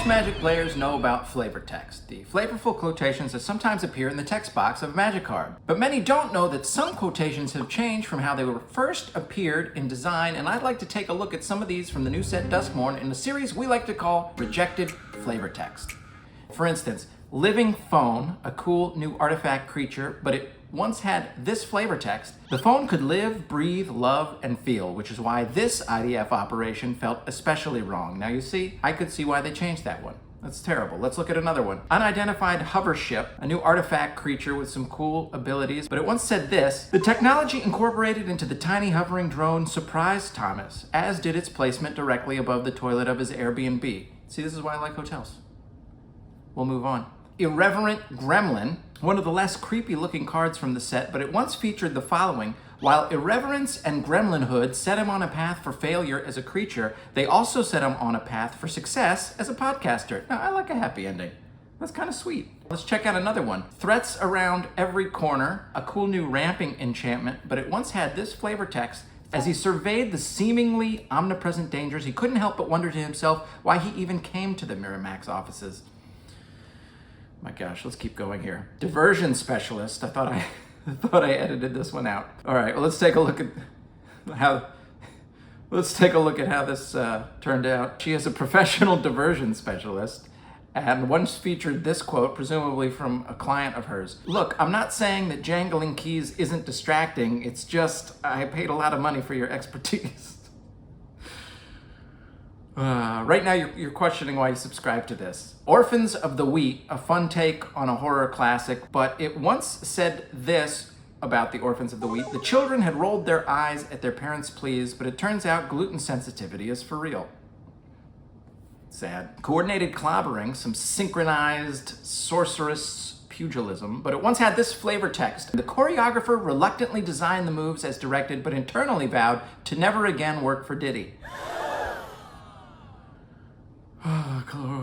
Most Magic players know about flavor text, the flavorful quotations that sometimes appear in the text box of a Magic card. But many don't know that some quotations have changed from how they were first appeared in design, and I'd like to take a look at some of these from the new set Duskmourn in a series we like to call Rejected Flavor Text. For instance, Living Phone, a cool new artifact creature, but it once had this flavor text. The phone could live, breathe, love, and feel, which is why this IDF operation felt especially wrong. Now you see, I could see why they changed that one. That's terrible. Let's look at another one. Unidentified Hover Ship, a new artifact creature with some cool abilities, but it once said this: the technology incorporated into the tiny hovering drone surprised Thomas, as did its placement directly above the toilet of his Airbnb. See, this is why I like hotels. We'll move on. Irreverent Gremlin, one of the less creepy looking cards from the set, but it once featured the following: while irreverence and gremlinhood set him on a path for failure as a creature, they also set him on a path for success as a podcaster. Now, I like a happy ending. That's kind of sweet. Let's check out another one. Threats around every corner, a cool new ramping enchantment, but it once had this flavor text: as he surveyed the seemingly omnipresent dangers, he couldn't help but wonder to himself why he even came to the Miramax offices. My gosh, let's keep going here. Diversion Specialist. I thought I edited this one out. All right, well, let's take a look at how this turned out. She is a professional diversion specialist and once featured this quote, presumably from a client of hers. Look, I'm not saying that jangling keys isn't distracting. It's just I paid a lot of money for your expertise. Right now, you're questioning why you subscribe to this. Orphans of the Wheat, a fun take on a horror classic, but it once said this about the Orphans of the Wheat: the children had rolled their eyes at their parents' pleas, but it turns out gluten sensitivity is for real. Sad. Coordinated Clobbering, some synchronized sorceress pugilism, but it once had this flavor text: the choreographer reluctantly designed the moves as directed, but internally vowed to never again work for Diddy.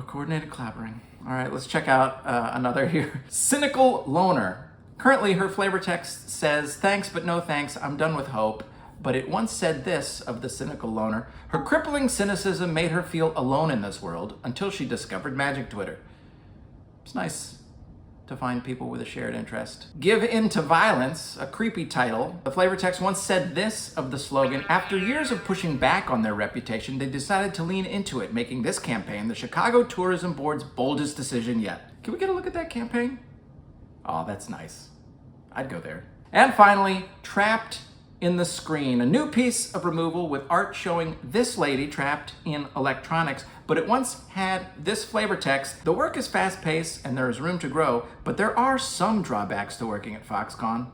Coordinated Clobbering. All right, let's check out another here. Cynical Loner. Currently, her flavor text says, thanks but no thanks, I'm done with hope. But it once said this of the Cynical Loner: her crippling cynicism made her feel alone in this world until she discovered Magic Twitter. It's nice to find people with a shared interest. Give In to Violence, a creepy title. The flavor text once said this of the slogan: after years of pushing back on their reputation, they decided to lean into it, making this campaign the Chicago Tourism Board's boldest decision yet. Can we get a look at that campaign? Oh, that's nice. I'd go there. And finally, Trapped in the Screen, a new piece of removal with art showing this lady trapped in electronics, but it once had this flavor text: the work is fast-paced and there is room to grow, but there are some drawbacks to working at Foxconn.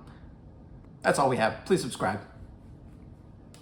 That's all we have. Please subscribe.